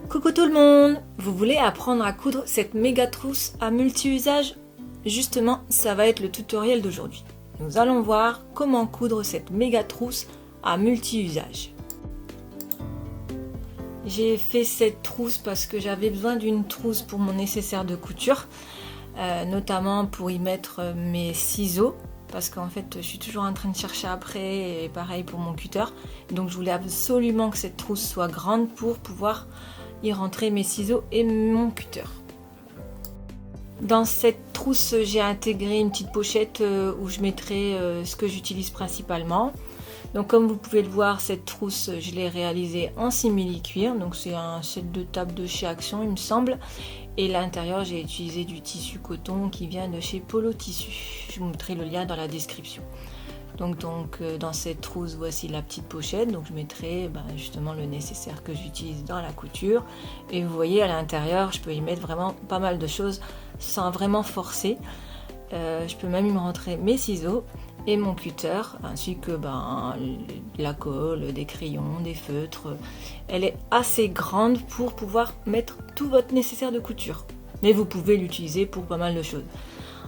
Coucou tout le monde! Vous voulez apprendre à coudre cette méga trousse à multi-usage? Justement, ça va être le tutoriel d'aujourd'hui. Nous allons voir comment coudre cette méga trousse à multi-usage. J'ai fait cette trousse parce que j'avais besoin d'une trousse pour mon nécessaire de couture, notamment pour y mettre mes ciseaux. Parce qu'en fait, je suis toujours en train de chercher après, et pareil pour mon cutter. Donc je voulais absolument que cette trousse soit grande pour pouvoir y rentrer mes ciseaux et mon cutter. Dans cette trousse, j'ai intégré une petite pochette où je mettrai ce que j'utilise principalement. Donc comme vous pouvez le voir, cette trousse, je l'ai réalisée en simili-cuir. Donc c'est un set de table de chez Action, il me semble. Et l'intérieur, j'ai utilisé du tissu coton qui vient de chez Polo Tissu. Je vous mettrai le lien dans la description. Donc dans cette trousse, voici la petite pochette. Donc je mettrai justement le nécessaire que j'utilise dans la couture. Et vous voyez à l'intérieur, je peux y mettre vraiment pas mal de choses sans vraiment forcer. Je peux même y rentrer mes ciseaux et mon cutter, ainsi que la colle, des crayons, des feutres. Elle est assez grande pour pouvoir mettre tout votre nécessaire de couture. Mais vous pouvez l'utiliser pour pas mal de choses.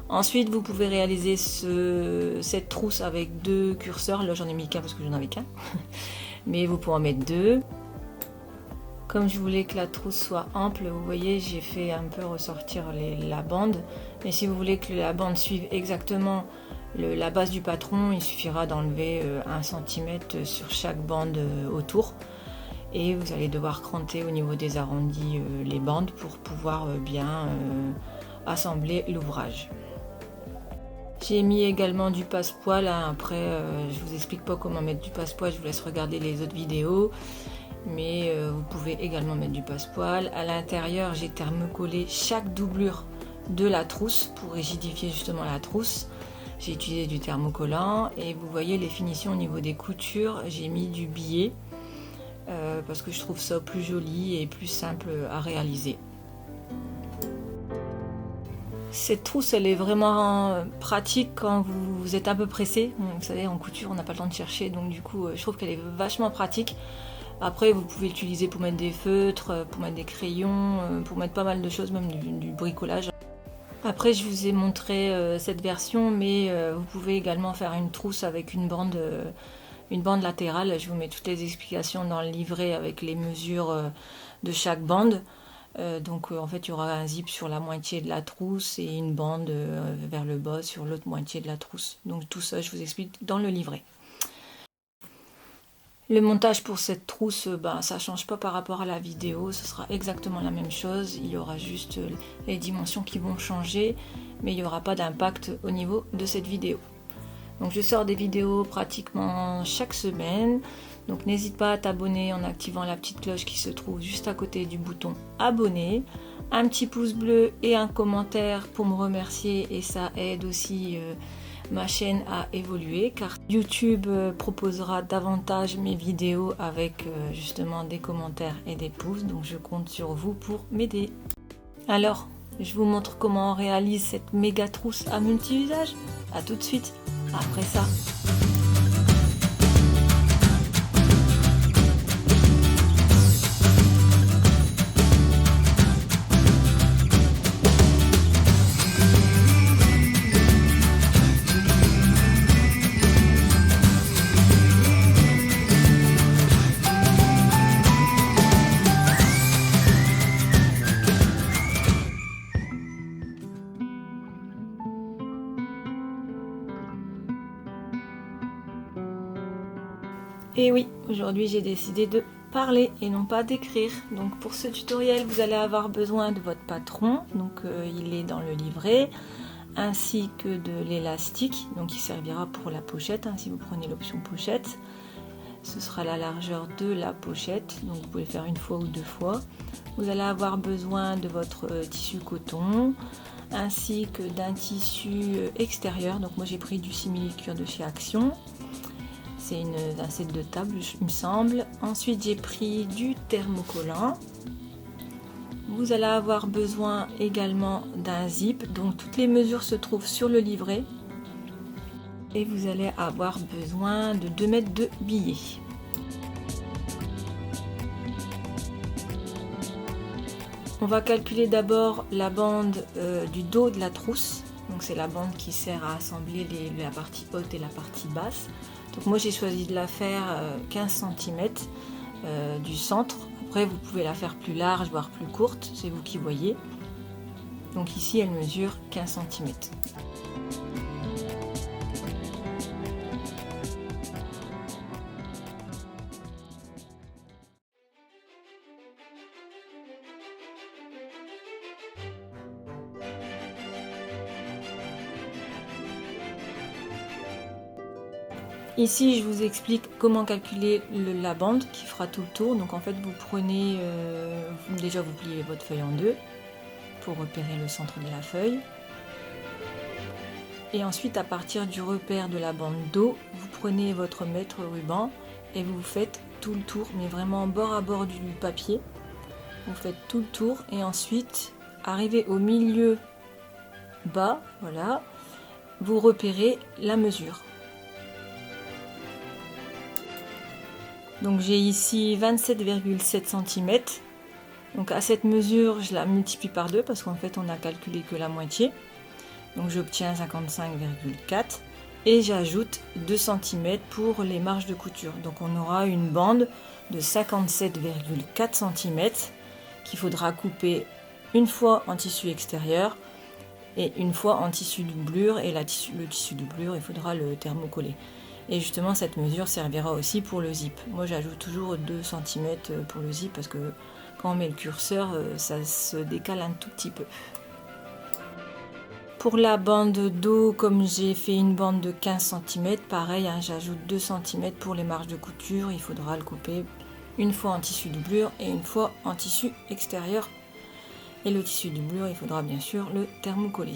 Ensuite, vous pouvez réaliser cette trousse avec 2 curseurs. Là, j'en ai mis qu'un parce que j'en avais qu'un. Mais vous pouvez en mettre 2. Comme je voulais que la trousse soit ample, vous voyez, j'ai fait un peu ressortir la bande. Mais si vous voulez que la bande suive exactement la base du patron, il suffira d'enlever 1 cm sur chaque bande autour. Et vous allez devoir cranter au niveau des arrondis les bandes pour pouvoir bien assembler l'ouvrage. J'ai mis également du passepoil. Après, je vous explique pas comment mettre du passepoil, je vous laisse regarder les autres vidéos. Mais vous pouvez également mettre du passepoil. À l'intérieur, j'ai thermocollé chaque doublure de la trousse pour rigidifier justement la trousse. J'ai utilisé du thermocollant et vous voyez les finitions au niveau des coutures. J'ai mis du billet parce que je trouve ça plus joli et plus simple à réaliser. Cette trousse, elle est vraiment pratique quand vous êtes un peu pressé. Vous savez, en couture, on n'a pas le temps de chercher, donc du coup, je trouve qu'elle est vachement pratique. Après, vous pouvez l'utiliser pour mettre des feutres, pour mettre des crayons, pour mettre pas mal de choses, même du bricolage. Après, je vous ai montré cette version, mais vous pouvez également faire une trousse avec une bande latérale. Je vous mets toutes les explications dans le livret avec les mesures de chaque bande. Donc en fait, il y aura un zip sur la moitié de la trousse et une bande vers le bas sur l'autre moitié de la trousse. Donc tout ça, je vous explique dans le livret. Le montage pour cette trousse, ça ne change pas par rapport à la vidéo, ce sera exactement la même chose. Il y aura juste les dimensions qui vont changer, mais il n'y aura pas d'impact au niveau de cette vidéo. Donc je sors des vidéos pratiquement chaque semaine. Donc n'hésite pas à t'abonner en activant la petite cloche qui se trouve juste à côté du bouton abonner. Un petit pouce bleu et un commentaire pour me remercier et ça aide aussi ma chaîne à évoluer car YouTube proposera davantage mes vidéos avec justement des commentaires et des pouces. Donc je compte sur vous pour m'aider. Alors, je vous montre comment on réalise cette méga trousse à multi-usage. A tout de suite après ça. Et oui, aujourd'hui j'ai décidé de parler et non pas d'écrire. Donc pour ce tutoriel, vous allez avoir besoin de votre patron, donc il est dans le livret, ainsi que de l'élastique, donc il servira pour la pochette, si vous prenez l'option pochette. Ce sera la largeur de la pochette, donc vous pouvez le faire une fois ou 2 fois. Vous allez avoir besoin de votre tissu coton, ainsi que d'un tissu extérieur. Donc moi j'ai pris du simili-cuir de chez Action. C'est un set de table, il me semble. Ensuite, j'ai pris du thermocollant. Vous allez avoir besoin également d'un zip. Donc, toutes les mesures se trouvent sur le livret. Et vous allez avoir besoin de 2 mètres de billets. On va calculer d'abord la bande du dos de la trousse. Donc c'est la bande qui sert à assembler la partie haute et la partie basse. Donc moi j'ai choisi de la faire 15 cm du centre. Après vous pouvez la faire plus large, voire plus courte, c'est vous qui voyez. Donc ici elle mesure 15 cm. Ici, je vous explique comment calculer la bande qui fera tout le tour. Donc en fait, vous prenez, déjà vous pliez votre feuille en deux pour repérer le centre de la feuille. Et ensuite, à partir du repère de la bande dos, vous prenez votre mètre ruban et vous faites tout le tour, mais vraiment bord à bord du papier. Vous faites tout le tour et ensuite, arrivé au milieu bas, voilà, vous repérez la mesure. Donc j'ai ici 27,7 cm. Donc à cette mesure, je la multiplie par 2 parce qu'en fait on n'a calculé que la moitié. Donc j'obtiens 55,4 et j'ajoute 2 cm pour les marges de couture. Donc on aura une bande de 57,4 cm qu'il faudra couper une fois en tissu extérieur et une fois en tissu doublure. Et le tissu doublure, il faudra le thermocoller. Et justement, cette mesure servira aussi pour le zip. Moi, j'ajoute toujours 2 cm pour le zip parce que quand on met le curseur, ça se décale un tout petit peu. Pour la bande dos, comme j'ai fait une bande de 15 cm, pareil, hein, j'ajoute 2 cm pour les marges de couture. Il faudra le couper une fois en tissu doublure et une fois en tissu extérieur. Et le tissu doublure, il faudra bien sûr le thermocoller.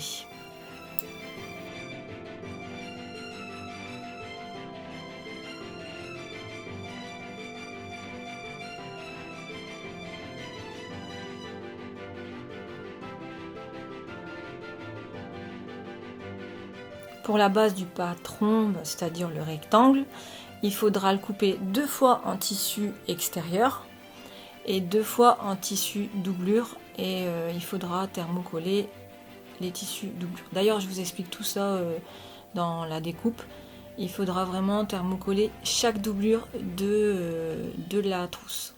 Pour la base du patron, c'est-à-dire le rectangle, il faudra le couper 2 fois en tissu extérieur et 2 fois en tissu doublure et il faudra thermocoller les tissus doublure. D'ailleurs, je vous explique tout ça dans la découpe. Il faudra vraiment thermocoller chaque doublure de la trousse.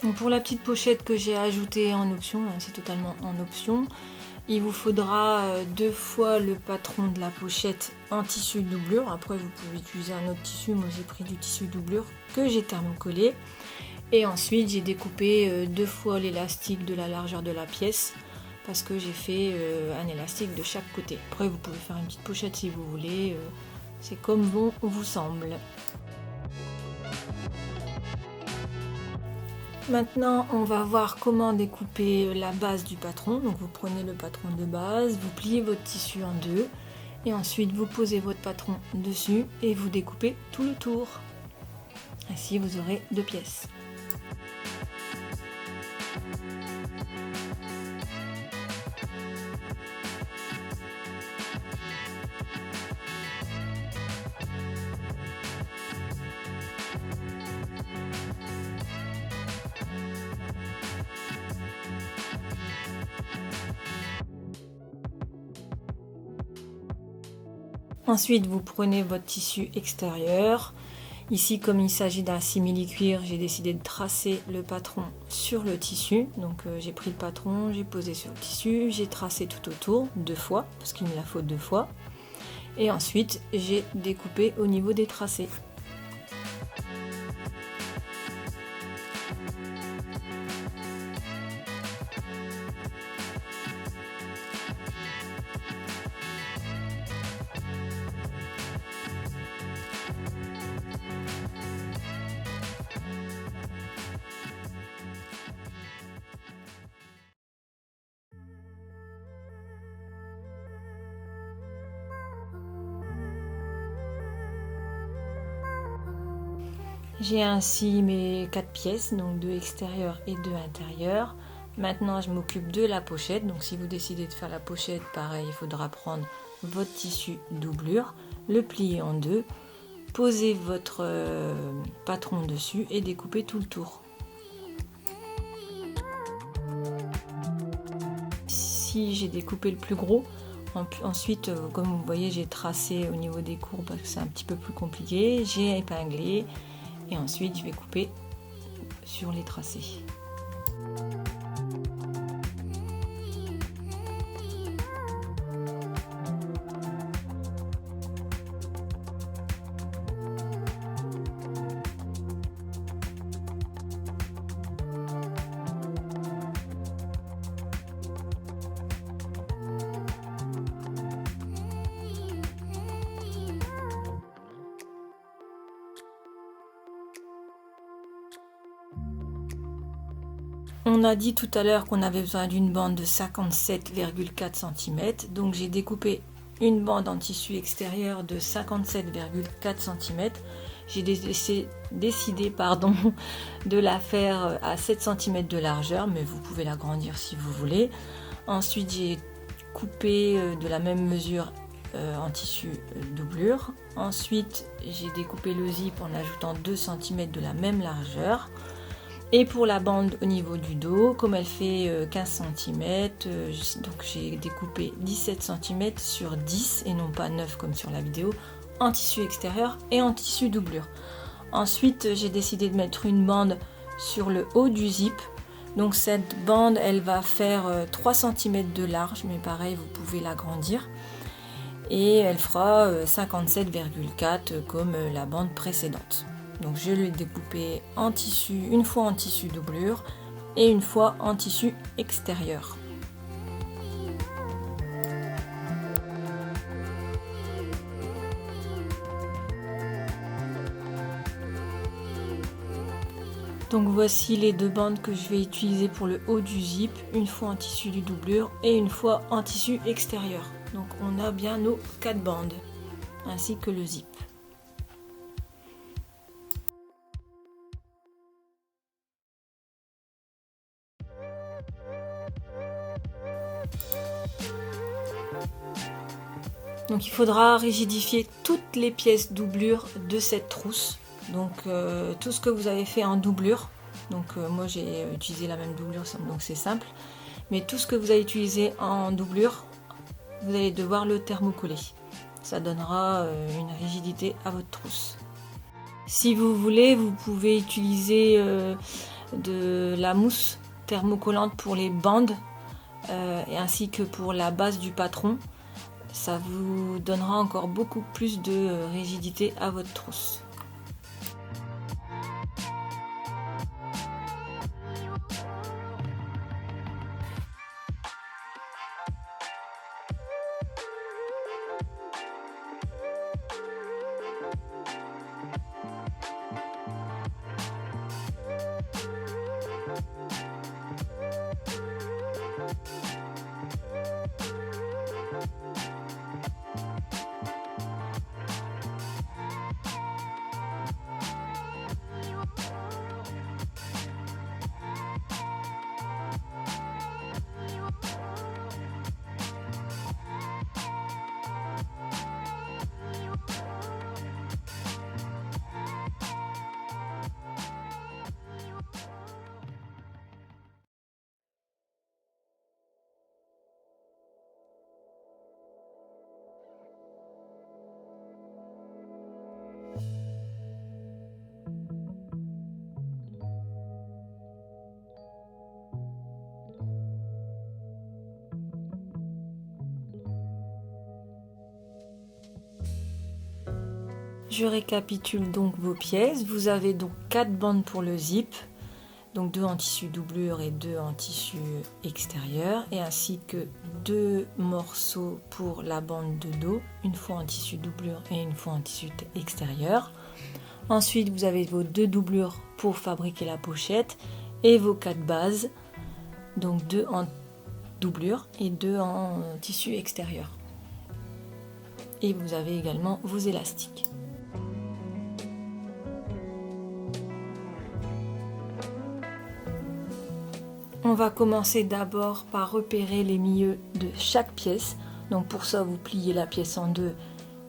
Donc pour la petite pochette que j'ai ajoutée en option, c'est totalement en option, il vous faudra 2 fois le patron de la pochette en tissu doublure. Après vous pouvez utiliser un autre tissu, moi j'ai pris du tissu doublure que j'ai thermocollé. Et ensuite j'ai découpé 2 fois l'élastique de la largeur de la pièce parce que j'ai fait un élastique de chaque côté. Après vous pouvez faire une petite pochette si vous voulez, c'est comme bon vous semble. Maintenant, on va voir comment découper la base du patron. Donc vous prenez le patron de base, vous pliez votre tissu en deux et ensuite vous posez votre patron dessus et vous découpez tout le tour. Ainsi vous aurez 2 pièces. Ensuite, vous prenez votre tissu extérieur. Ici, comme il s'agit d'un simili-cuir, j'ai décidé de tracer le patron sur le tissu. Donc j'ai pris le patron, j'ai posé sur le tissu, j'ai tracé tout autour 2 fois, parce qu'il me la faut 2 fois. Et ensuite, j'ai découpé au niveau des tracés. J'ai ainsi mes 4 pièces, donc 2 extérieures et 2 intérieures. Maintenant, je m'occupe de la pochette. Donc, si vous décidez de faire la pochette, pareil, il faudra prendre votre tissu doublure, le plier en deux, poser votre patron dessus et découper tout le tour. Si j'ai découpé le plus gros, ensuite, comme vous voyez, j'ai tracé au niveau des courbes parce que c'est un petit peu plus compliqué. J'ai épinglé et ensuite je vais couper sur les tracés. On a dit tout à l'heure qu'on avait besoin d'une bande de 57,4 cm, donc j'ai découpé une bande en tissu extérieur de 57,4 cm. J'ai décidé de la faire à 7 cm de largeur, mais vous pouvez l'agrandir si vous voulez. Ensuite, j'ai coupé de la même mesure en tissu doublure. Ensuite, j'ai découpé le zip en ajoutant 2 cm de la même largeur. Et pour la bande au niveau du dos, comme elle fait 15 cm, donc j'ai découpé 17 cm sur 10 et non pas 9 comme sur la vidéo, en tissu extérieur et en tissu doublure. Ensuite, j'ai décidé de mettre une bande sur le haut du zip. Donc cette bande, elle va faire 3 cm de large, mais pareil, vous pouvez l'agrandir. Et elle fera 57,4 comme la bande précédente. Donc je l'ai découpé en tissu, une fois en tissu doublure et une fois en tissu extérieur. Donc voici les deux bandes que je vais utiliser pour le haut du zip, une fois en tissu du doublure et une fois en tissu extérieur. Donc on a bien nos 4 bandes, ainsi que le zip. Donc il faudra rigidifier toutes les pièces doublure de cette trousse. Donc tout ce que vous avez fait en doublure, donc moi j'ai utilisé la même doublure, donc c'est simple. Mais tout ce que vous avez utilisé en doublure, vous allez devoir le thermocoller. Ça donnera une rigidité à votre trousse. Si vous voulez, vous pouvez utiliser de la mousse thermocollante pour les bandes et ainsi que pour la base du patron. Ça vous donnera encore beaucoup plus de rigidité à votre trousse. Je récapitule donc vos pièces. Vous avez donc 4 bandes pour le zip, donc 2 en tissu doublure et 2 en tissu extérieur, et ainsi que 2 morceaux pour la bande de dos, une fois en tissu doublure et une fois en tissu extérieur. Ensuite, vous avez vos 2 doublures pour fabriquer la pochette et vos 4 bases, donc 2 en doublure et 2 en tissu extérieur. Et vous avez également vos élastiques. On va commencer d'abord par repérer les milieux de chaque pièce. Donc pour ça, vous pliez la pièce en deux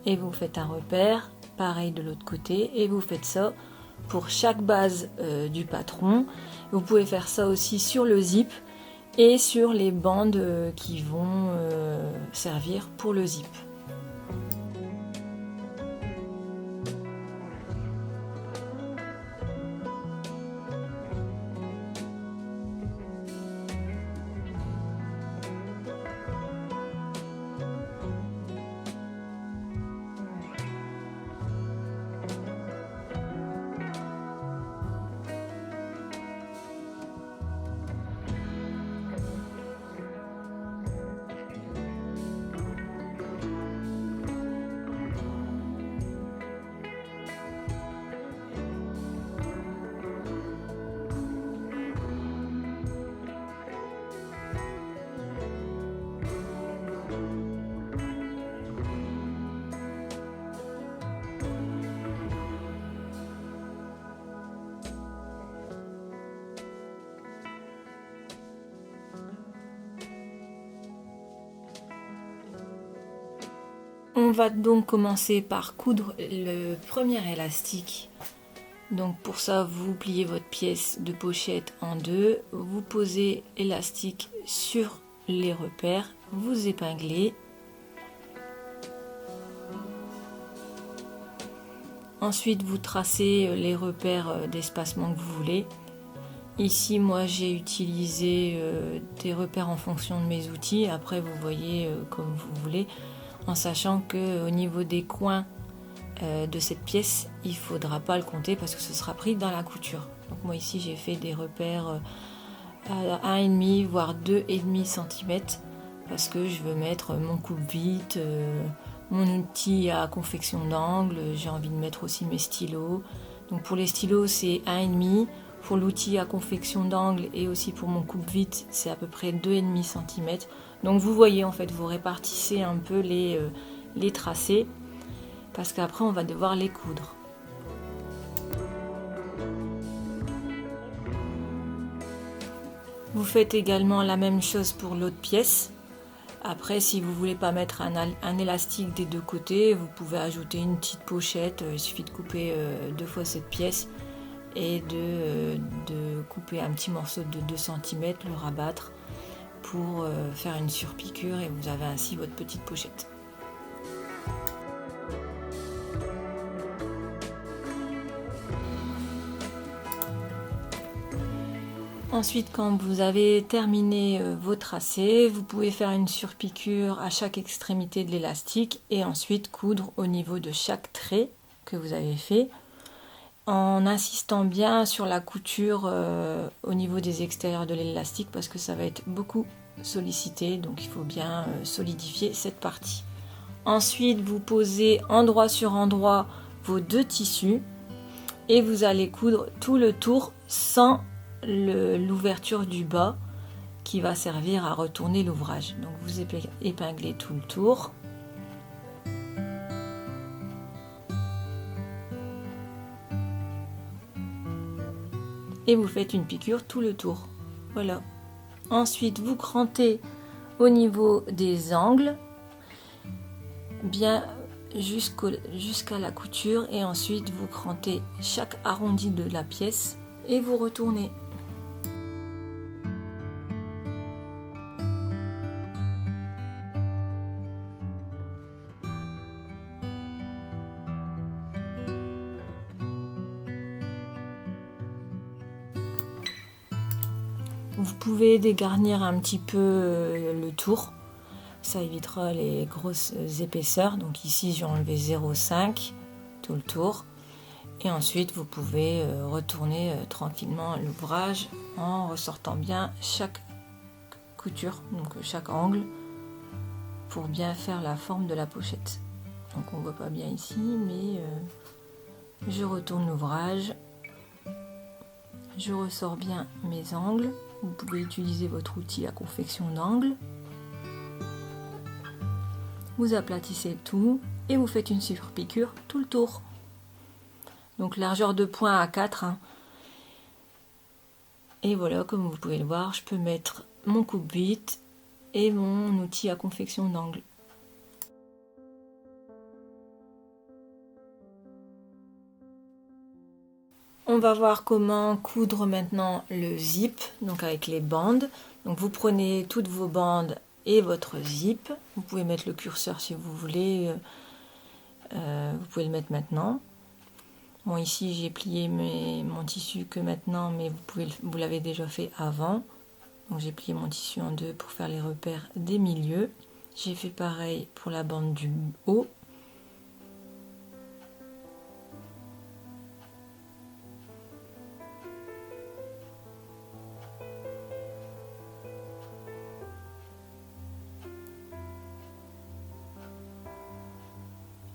et vous faites un repère. pareil de l'autre côté, et vous faites ça pour chaque base du patron. Vous pouvez faire ça aussi sur le zip et sur les bandes qui vont servir pour le zip. On va donc commencer par coudre le premier élastique. Donc pour ça, vous pliez votre pièce de pochette en deux, vous posez l'élastique sur les repères, vous épinglez. Ensuite, vous tracez les repères d'espacement que vous voulez. Ici, moi, j'ai utilisé des repères en fonction de mes outils. Après, vous voyez comme vous voulez, en sachant qu'au niveau des coins de cette pièce, il ne faudra pas le compter parce que ce sera pris dans la couture. Donc moi ici, j'ai fait des repères à 1,5 voire 2,5 cm parce que je veux mettre mon coupe-vite, mon outil à confection d'angle, j'ai envie de mettre aussi mes stylos. Donc pour les stylos, c'est 1,5. Pour l'outil à confection d'angle et aussi pour mon coupe-vite, c'est à peu près 2,5 cm. Donc vous voyez, en fait, vous répartissez un peu les tracés parce qu'après, on va devoir les coudre. Vous faites également la même chose pour l'autre pièce. Après, si vous ne voulez pas mettre un élastique des deux côtés, vous pouvez ajouter une petite pochette. Il suffit de couper 2 fois cette pièce et de couper un petit morceau de 2 cm, le rabattre pour faire une surpiqûre et vous avez ainsi votre petite pochette. Ensuite, quand vous avez terminé vos tracés, vous pouvez faire une surpiqûre à chaque extrémité de l'élastique et ensuite coudre au niveau de chaque trait que vous avez fait, en insistant bien sur la couture au niveau des extérieurs de l'élastique parce que ça va être beaucoup sollicité, donc il faut bien solidifier cette partie. Ensuite, vous posez endroit sur endroit vos deux tissus et vous allez coudre tout le tour sans l'ouverture du bas qui va servir à retourner l'ouvrage. Donc vous épinglez tout le tour. Et vous faites une piqûre tout le tour. Voilà. Ensuite, vous crantez au niveau des angles, bien jusqu'à la couture, et ensuite vous crantez chaque arrondi de la pièce et vous retournez. Vous pouvez dégarnir un petit peu le tour, ça évitera les grosses épaisseurs. Donc ici j'ai enlevé 0,5 tout le tour. Et ensuite vous pouvez retourner tranquillement l'ouvrage en ressortant bien chaque couture, donc chaque angle, pour bien faire la forme de la pochette. Donc on ne voit pas bien ici, mais je retourne l'ouvrage, je ressors bien mes angles. Vous pouvez utiliser votre outil à confection d'angle. Vous aplatissez tout et vous faites une surpiqûre tout le tour. Donc largeur de point à 4. Et voilà, comme vous pouvez le voir, je peux mettre mon coupe-vite et mon outil à confection d'angle. On va voir comment coudre maintenant le zip, donc avec les bandes. Donc vous prenez toutes vos bandes et votre zip. Vous pouvez mettre le curseur si vous voulez. Vous pouvez le mettre maintenant. Bon, ici j'ai plié mon tissu que maintenant, mais vous l'avez déjà fait avant. Donc j'ai plié mon tissu en deux pour faire les repères des milieux. J'ai fait pareil pour la bande du haut.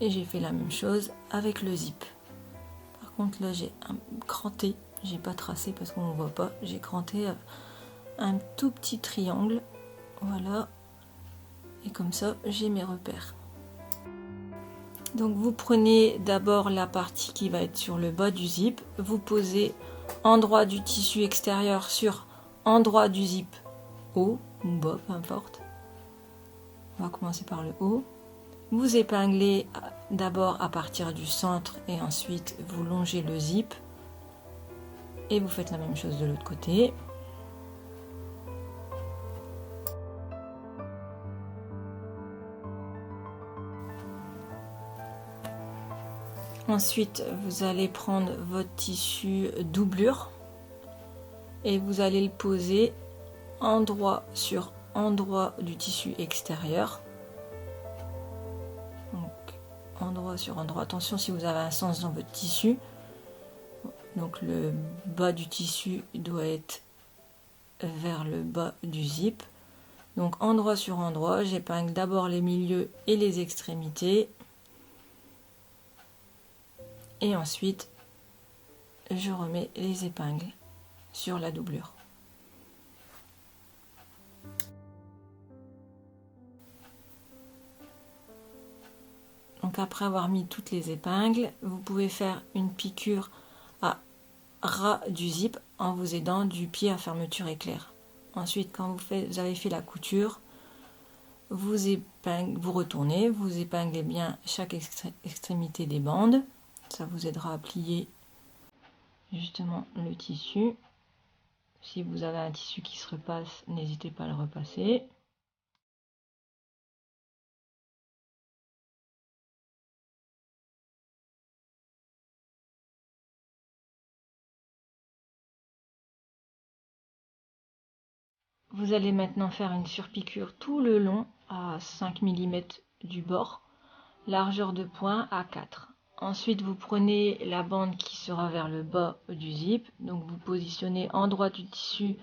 Et j'ai fait la même chose avec le zip. Par contre là j'ai cranté, j'ai pas tracé parce qu'on ne voit pas, j'ai cranté un tout petit triangle, voilà, et comme ça j'ai mes repères. Donc vous prenez d'abord la partie qui va être sur le bas du zip, vous posez endroit du tissu extérieur sur endroit du zip haut ou bas, peu importe. On va commencer par le haut. Vous épinglez d'abord à partir du centre et ensuite vous longez le zip et vous faites la même chose de l'autre côté. Ensuite, vous allez prendre votre tissu doublure et vous allez le poser endroit sur endroit du tissu extérieur. Donc, endroit sur endroit. Attention si vous avez un sens dans votre tissu. Donc le bas du tissu doit être vers le bas du zip. Donc endroit sur endroit, j'épingle d'abord les milieux et les extrémités. Et ensuite, je remets les épingles sur la doublure. Donc après avoir mis toutes les épingles, vous pouvez faire une piqûre à ras du zip en vous aidant du pied à fermeture éclair. Ensuite, quand vous avez fait la couture, vous retournez, vous épinglez bien chaque extrémité des bandes. Ça vous aidera à plier justement le tissu. Si vous avez un tissu qui se repasse, n'hésitez pas à le repasser. Vous allez maintenant faire une surpiqûre tout le long à 5 mm du bord, largeur de point à 4. Ensuite, vous prenez la bande qui sera vers le bas du zip, donc vous positionnez endroit du tissu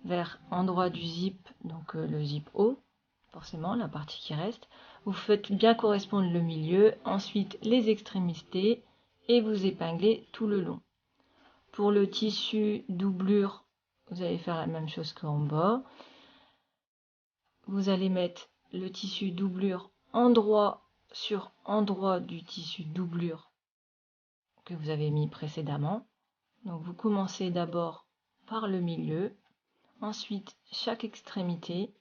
vers endroit du zip, donc le zip haut, forcément la partie qui reste. Vous faites bien correspondre le milieu, ensuite les extrémités et vous épinglez tout le long. Pour le tissu doublure, vous allez faire la même chose qu'en bas. Vous allez mettre le tissu doublure endroit sur endroit du tissu doublure que vous avez mis précédemment. Donc vous commencez d'abord par le milieu, ensuite chaque extrémité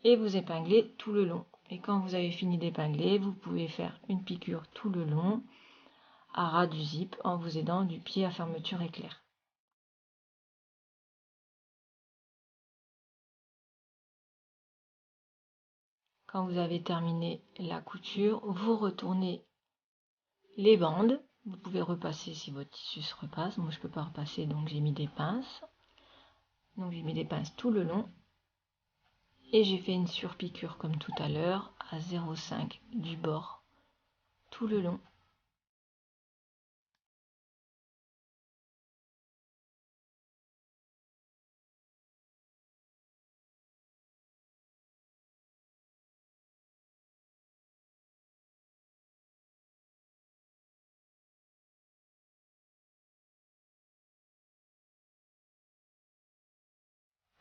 et vous épinglez tout le long. Et quand vous avez fini d'épingler, vous pouvez faire une piqûre tout le long à ras du zip en vous aidant du pied à fermeture éclair. Quand vous avez terminé la couture, vous retournez les bandes. Vous pouvez repasser si votre tissu se repasse. Moi, je ne peux pas repasser, donc j'ai mis des pinces. Donc, j'ai mis des pinces tout le long. Et j'ai fait une surpiqûre comme tout à l'heure à 0,5 du bord tout le long.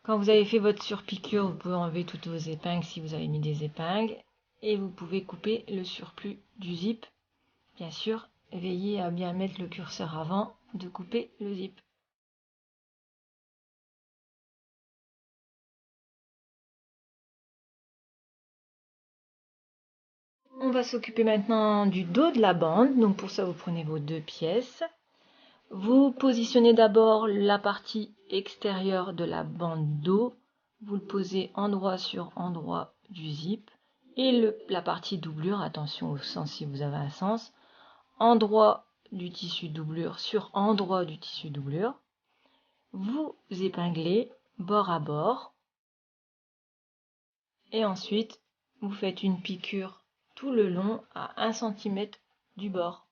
Quand vous avez fait votre surpiqûre, vous pouvez enlever toutes vos épingles si vous avez mis des épingles. Et vous pouvez couper le surplus du zip. Bien sûr, veillez à bien mettre le curseur avant de couper le zip. On va s'occuper maintenant du dos de la bande. Donc pour ça, vous prenez vos 2 pièces. Vous positionnez d'abord la partie extérieure de la bande dos. Vous le posez endroit sur endroit du zip. Et la partie doublure, attention au sens si vous avez un sens, endroit du tissu doublure sur endroit du tissu doublure. Vous épinglez bord à bord. Et ensuite, vous faites une piqûre tout le long à 1 cm du bord.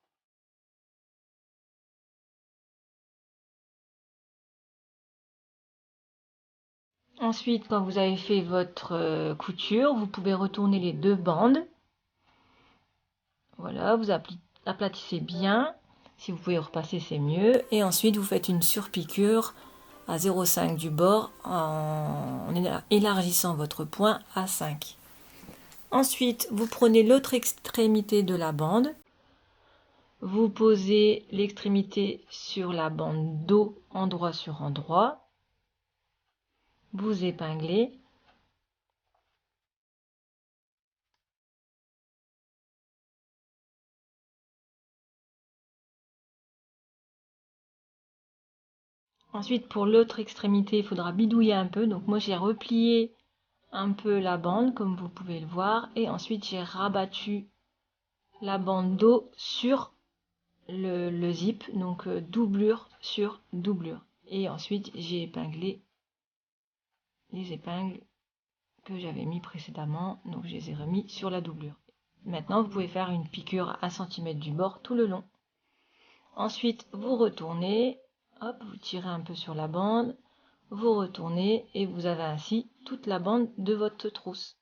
Ensuite, quand vous avez fait votre couture, vous pouvez retourner les 2 bandes. Voilà, vous aplatissez bien. Si vous pouvez repasser, c'est mieux. Et ensuite, vous faites une surpiqûre à 0,5 du bord en élargissant votre point à 5. Ensuite, vous prenez l'autre extrémité de la bande. Vous posez l'extrémité sur la bande dos endroit sur endroit. Vous épinglez. Ensuite, pour l'autre extrémité, il faudra bidouiller un peu. Donc moi, j'ai replié un peu la bande, comme vous pouvez le voir. Et ensuite, j'ai rabattu la bande dos sur le zip. Donc doublure sur doublure. Et ensuite, j'ai épinglé les épingles que j'avais mis précédemment. Donc je les ai remis sur la doublure. Maintenant, vous pouvez faire une piqûre à 1 cm du bord tout le long. Ensuite, vous retournez. Hop, vous tirez un peu sur la bande. Vous retournez et vous avez ainsi toute la bande de votre trousse.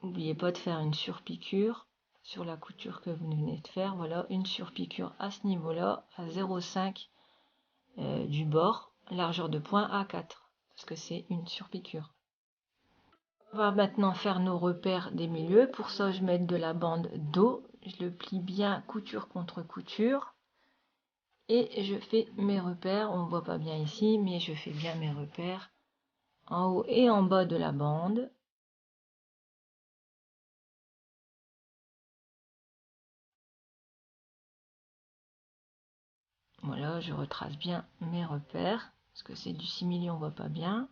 N'oubliez pas de faire une surpiqûre sur la couture que vous venez de faire. Voilà, une surpiqûre à ce niveau-là, à 0,5 du bord, largeur de point A4, parce que c'est une surpiqûre. On va maintenant faire nos repères des milieux. Pour ça, je mets de la bande dos. Je le plie bien couture contre couture. Et je fais mes repères. On ne voit pas bien ici, mais je fais bien mes repères en haut et en bas de la bande. Voilà, je retrace bien mes repères, parce que c'est du simili, on voit pas bien.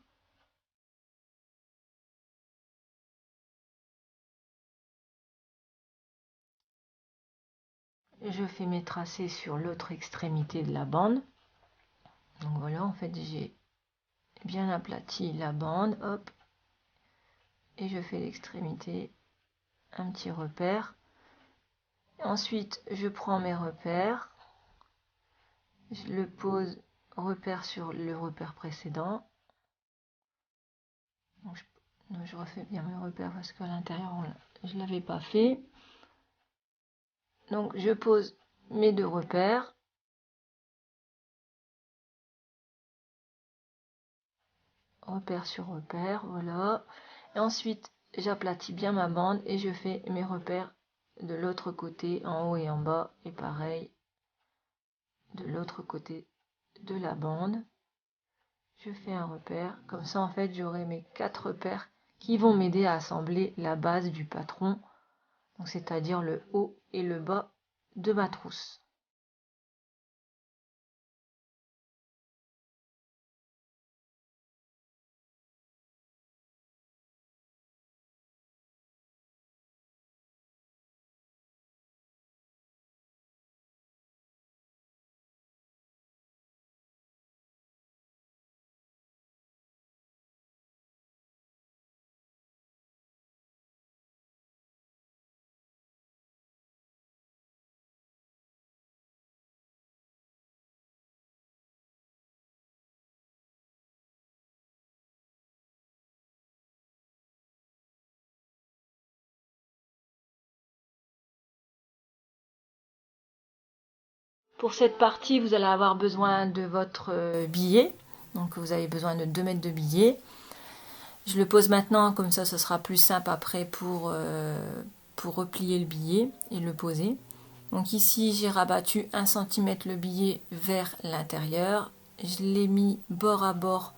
Je fais mes tracés sur l'autre extrémité de la bande. Donc voilà, en fait, j'ai bien aplati la bande, hop, et je fais l'extrémité, un petit repère. Ensuite, je prends mes repères, je le pose repère sur le repère précédent. Donc, je refais bien mes repères parce qu'à l'intérieur, je ne l'avais pas fait. Donc, je pose mes 2 repères. Repère sur repère, voilà. Et ensuite, j'aplatis bien ma bande et je fais mes repères de l'autre côté, en haut et en bas. Et pareil, de l'autre côté de la bande. Je fais un repère. Comme ça, en fait, j'aurai mes 4 repères qui vont m'aider à assembler la base du patron. Donc, c'est-à-dire le haut et le bas de ma trousse. Pour cette partie, vous allez avoir besoin de votre billet. Donc vous avez besoin de 2 mètres de billet. Je le pose maintenant, comme ça ce sera plus simple après pour replier le billet et le poser. Donc ici j'ai rabattu 1 cm le billet vers l'intérieur. Je l'ai mis bord à bord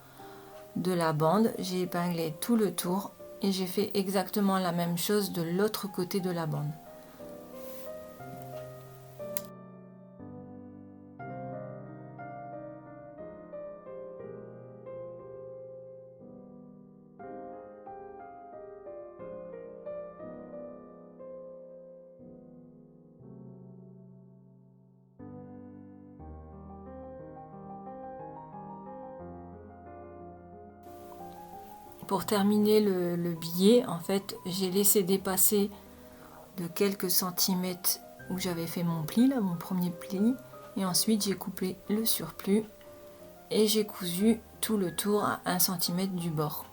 de la bande. J'ai épinglé tout le tour et j'ai fait exactement la même chose de l'autre côté de la bande. Pour terminer le billet, en fait, j'ai laissé dépasser de quelques centimètres où j'avais fait mon pli, là, mon premier pli, et ensuite j'ai coupé le surplus et j'ai cousu tout le tour à 1 cm du bord.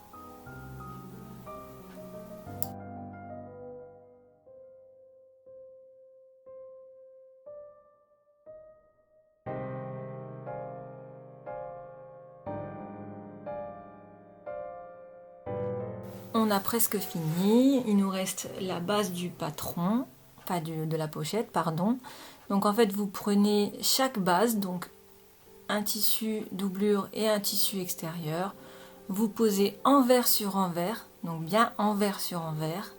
On a presque fini, il nous reste la base du patron, enfin de la pochette, pardon. Donc en fait vous prenez chaque base, donc un tissu doublure et un tissu extérieur, vous posez envers sur envers, donc bien envers sur envers,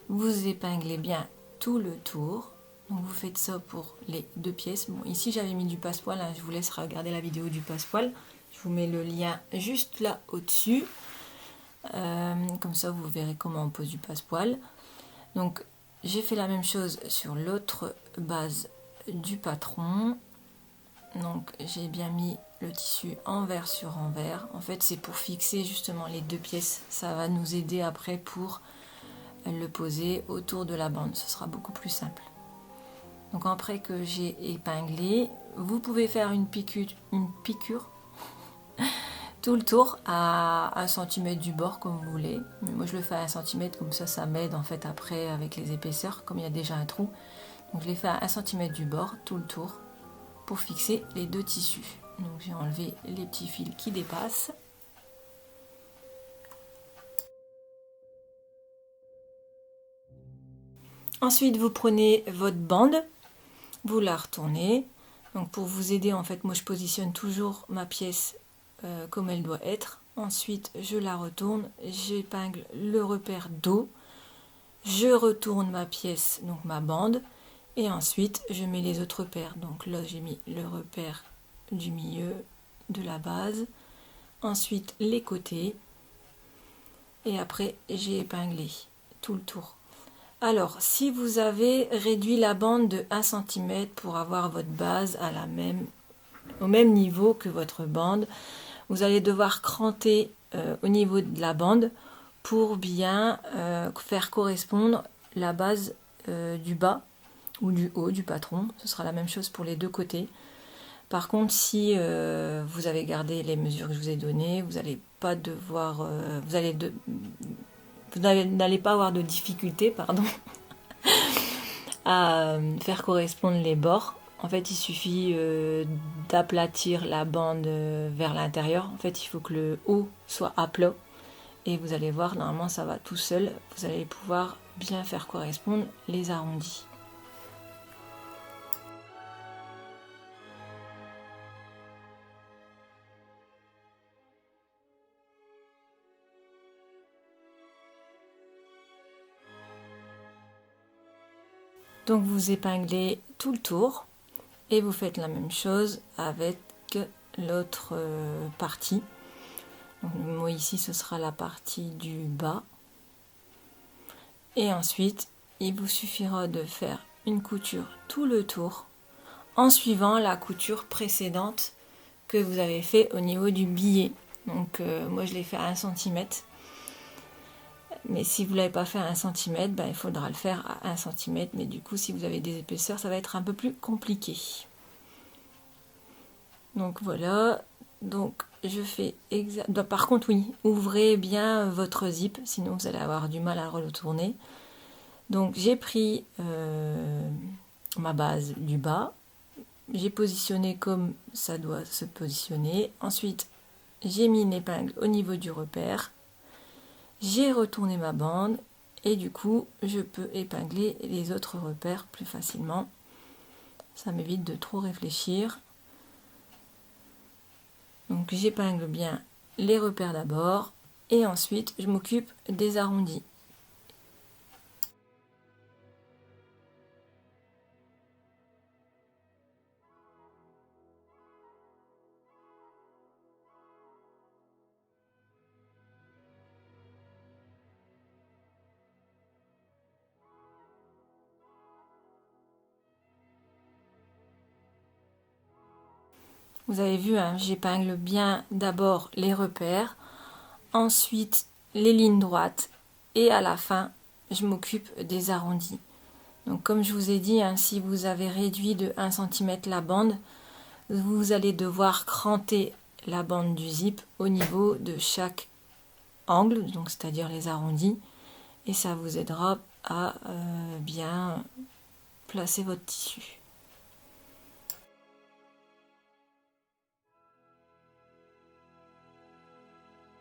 vous épinglez bien tout le tour. Donc vous faites ça pour les 2 pièces. Bon, ici j'avais mis du passepoil, hein, je vous laisse regarder la vidéo du passepoil. Je vous mets le lien juste là au-dessus. Comme ça vous verrez comment on pose du passepoil. Donc j'ai fait la même chose sur l'autre base du patron. Donc j'ai bien mis le tissu envers sur envers. En fait c'est pour fixer justement les 2 pièces. Ça va nous aider après pour le poser autour de la bande. Ce sera beaucoup plus simple. Donc après que j'ai épinglé, vous pouvez faire une piqûre tout le tour à 1 cm du bord comme vous voulez. Mais moi je le fais à 1 cm, comme ça m'aide en fait après avec les épaisseurs, comme il y a déjà un trou. Donc je l'ai fait à 1 cm du bord tout le tour pour fixer les 2 tissus. Donc j'ai enlevé les petits fils qui dépassent. Ensuite vous prenez votre bande, vous la retournez. Donc pour vous aider en fait moi je positionne toujours ma pièce comme elle doit être. Ensuite je la retourne, j'épingle le repère dos, je retourne ma pièce, donc ma bande, et ensuite je mets les autres repères. Donc là j'ai mis le repère du milieu de la base, ensuite les côtés, et après j'ai épinglé tout le tour. Alors si vous avez réduit la bande de 1 cm pour avoir votre base à au même niveau que votre bande, vous allez devoir cranter au niveau de la bande pour bien faire correspondre la base du bas ou du haut du patron. Ce sera la même chose pour les 2 côtés. Par contre, si vous avez gardé les mesures que je vous ai données, vous n'allez pas devoir, vous n'allez pas avoir de difficulté, pardon, à faire correspondre les bords. En fait, il suffit d'aplatir la bande vers l'intérieur. En fait, il faut que le haut soit à plat. Et vous allez voir, normalement, ça va tout seul. Vous allez pouvoir bien faire correspondre les arrondis. Donc, vous épinglez tout le tour. Et vous faites la même chose avec l'autre partie. Donc, moi ici ce sera la partie du bas. Et ensuite il vous suffira de faire une couture tout le tour en suivant la couture précédente que vous avez fait au niveau du billet. Donc moi je l'ai fait à 1 cm. Mais si vous ne l'avez pas fait à 1 cm, il faudra le faire à 1 cm. Mais du coup si vous avez des épaisseurs, ça va être un peu plus compliqué. Donc voilà, donc je fais par contre oui, ouvrez bien votre zip, sinon vous allez avoir du mal à le retourner. Donc j'ai pris ma base du bas, j'ai positionné comme ça doit se positionner. Ensuite j'ai mis une épingle au niveau du repère, j'ai retourné ma bande et du coup je peux épingler les autres repères plus facilement. Ça m'évite de trop réfléchir. Donc j'épingle bien les repères d'abord, Et ensuite, je m'occupe des arrondis. Vous avez vu, hein, j'épingle bien d'abord les repères, ensuite les lignes droites et à la fin, je m'occupe des arrondis. Donc comme je vous ai dit, hein, si vous avez réduit de 1 cm la bande, vous allez devoir cranter la bande du zip au niveau de chaque angle, donc c'est-à-dire les arrondis, et ça vous aidera à bien placer votre tissu.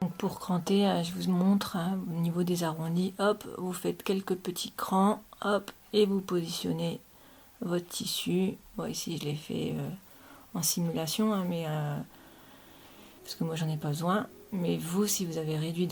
Donc pour cranter, je vous montre, hein, au niveau des arrondis, hop, vous faites quelques petits crans, hop, et vous positionnez votre tissu. Bon, ici je l'ai fait en simulation, hein, mais parce que moi j'en ai pas besoin. Mais vous, si vous avez réduit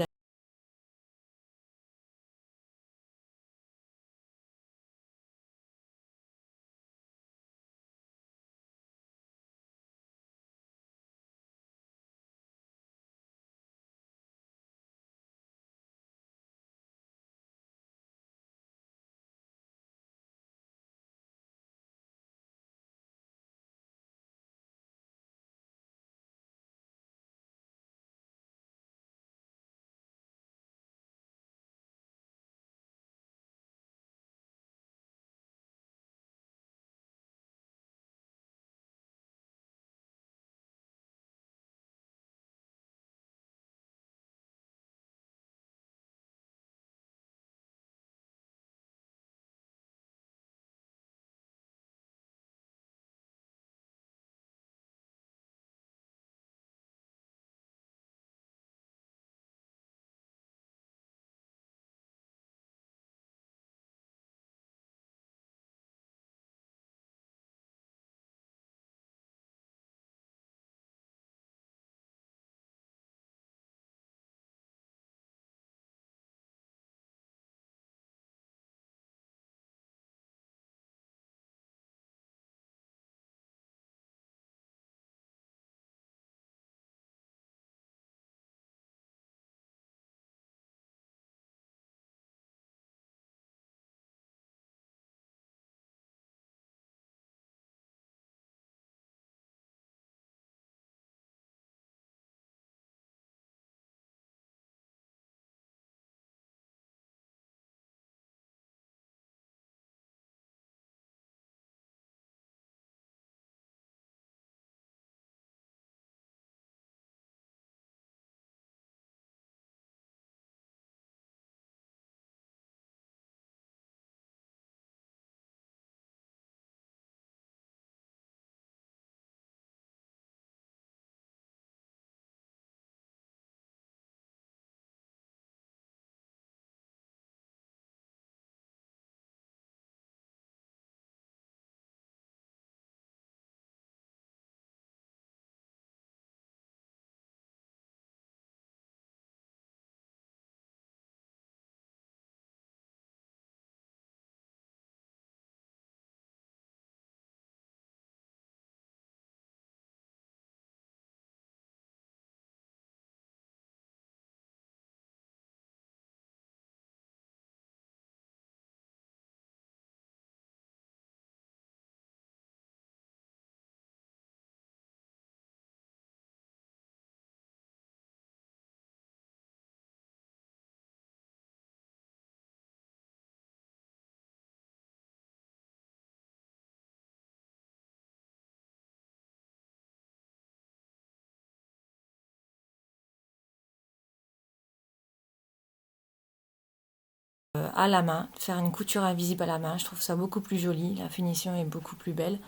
à la main, faire une couture invisible à la main, je trouve ça beaucoup plus joli, la finition est beaucoup plus belle.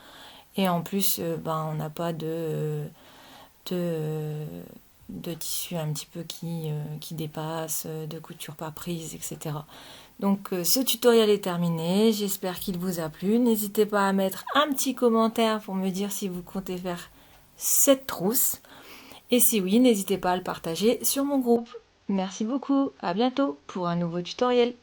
Et en plus, on n'a pas de, de tissu un petit peu qui dépasse, de couture pas prise, etc. Donc ce tutoriel est terminé, j'espère qu'il vous a plu. N'hésitez pas à mettre un petit commentaire pour me dire si vous comptez faire cette trousse. Et si oui, n'hésitez pas à le partager sur mon groupe. Merci beaucoup, à bientôt pour un nouveau tutoriel.